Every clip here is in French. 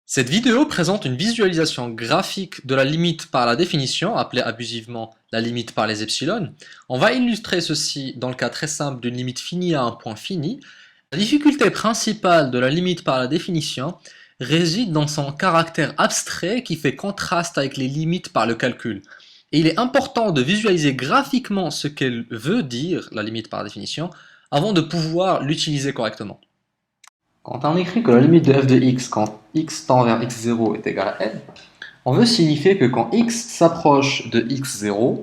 Cette vidéo présente une visualisation graphique de la limite par la définition, appelée abusivement la limite par les epsilon. On va illustrer ceci dans le cas très simple d'une limite finie à un point fini. La difficulté principale de la limite par la définition réside dans son caractère abstrait qui fait contraste avec les limites par le calcul. Et il est important de visualiser graphiquement ce qu'elle veut dire, la limite par définition, avant de pouvoir l'utiliser correctement. Quand on écrit que la limite de f de x quand x tend vers x0 est égale à n, on veut signifier que quand x s'approche de x0,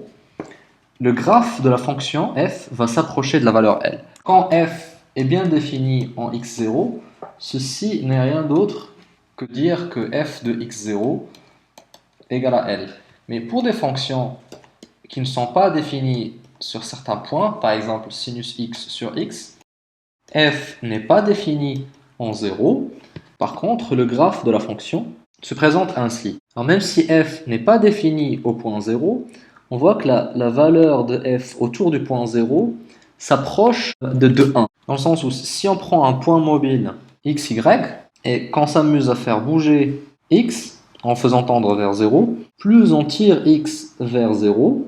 le graphe de la fonction f va s'approcher de la valeur L. Quand f est bien défini en x0, ceci n'est rien d'autre que dire que f de x0 égale à L. Mais pour des fonctions qui ne sont pas définies sur certains points, par exemple sinus x sur x, f n'est pas défini en 0. Par contre, le graphe de la fonction se présente ainsi. Alors même si f n'est pas défini au point 0, on voit que la valeur de f autour du point 0 s'approche de 1. Dans le sens où si on prend un point mobile x, y, et qu'on s'amuse à faire bouger x en faisant tendre vers 0, plus on tire x vers 0,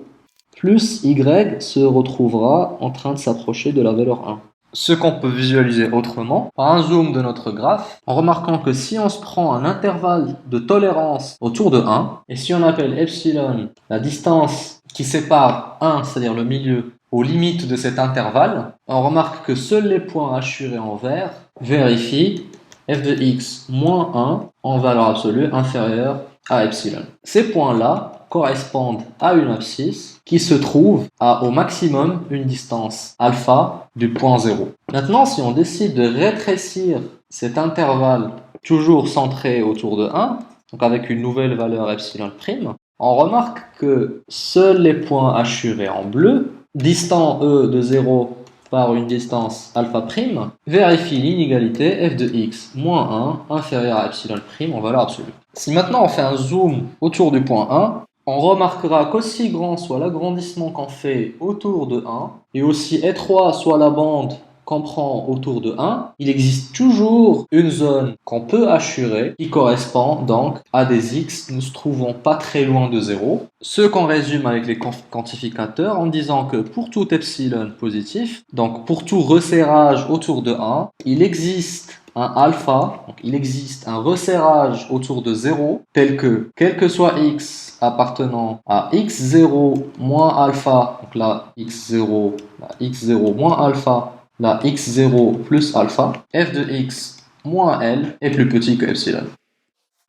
plus y se retrouvera en train de s'approcher de la valeur 1. Ce qu'on peut visualiser autrement, par un zoom de notre graphe, en remarquant que si on se prend un intervalle de tolérance autour de 1, et si on appelle epsilon la distance qui sépare 1, c'est-à-dire le milieu, aux limites de cet intervalle, on remarque que seuls les points assurés en vert vérifient f de x moins 1 en valeur absolue inférieure à epsilon. Ces points-là correspondent à une abscisse qui se trouve à au maximum une distance alpha du point 0. Maintenant, si on décide de rétrécir cet intervalle toujours centré autour de 1, donc avec une nouvelle valeur epsilon prime, on remarque que seuls les points assurés en bleu, distants eux de 0 par une distance alpha prime, vérifient l'inégalité f de x moins 1 inférieure à epsilon prime en valeur absolue. Si maintenant on fait un zoom autour du point 1, on remarquera qu'aussi grand soit l'agrandissement qu'on fait autour de 1, et aussi étroit soit la bande qu'on prend autour de 1, il existe toujours une zone qu'on peut assurer qui correspond donc à des x ne se trouvant pas très loin de 0. Ce qu'on résume avec les quantificateurs en disant que pour tout epsilon positif, donc pour tout resserrage autour de 1, il existe un alpha, donc il existe un resserrage autour de 0, tel que, quel que soit x appartenant à x0 moins alpha, donc là x0, là x0 moins alpha, là x0 plus alpha, f de x moins L est plus petit que epsilon.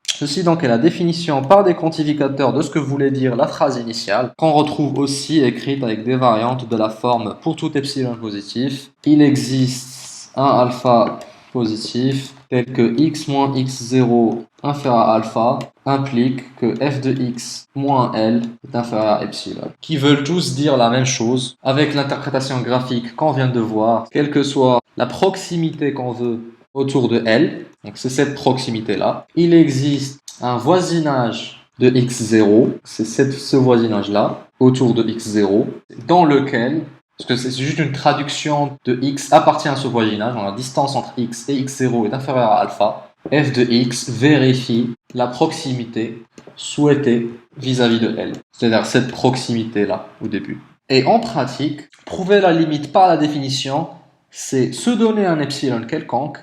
Ceci donc est la définition par des quantificateurs de ce que voulait dire la phrase initiale, qu'on retrouve aussi écrite avec des variantes de la forme pour tout epsilon positif. Il existe un alpha positif tel que x moins x0 inférieur à alpha implique que f de x moins L est inférieur à epsilon, qui veulent tous dire la même chose avec l'interprétation graphique qu'on vient de voir, quelle que soit la proximité qu'on veut autour de L, donc c'est cette proximité-là. Il existe un voisinage de x0, c'est ce voisinage-là, autour de x0, dans lequel, parce que c'est juste une traduction de x appartient à ce voisinage, donc la distance entre x et x0 est inférieure à alpha, f de x vérifie la proximité souhaitée vis-à-vis de L, c'est-à-dire cette proximité-là au début. Et en pratique, prouver la limite par la définition, c'est se donner un epsilon quelconque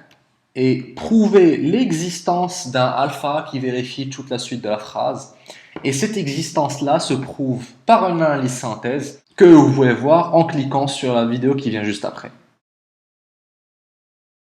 et prouver l'existence d'un alpha qui vérifie toute la suite de la phrase. Et cette existence-là se prouve par une analyse synthèse que vous pouvez voir en cliquant sur la vidéo qui vient juste après.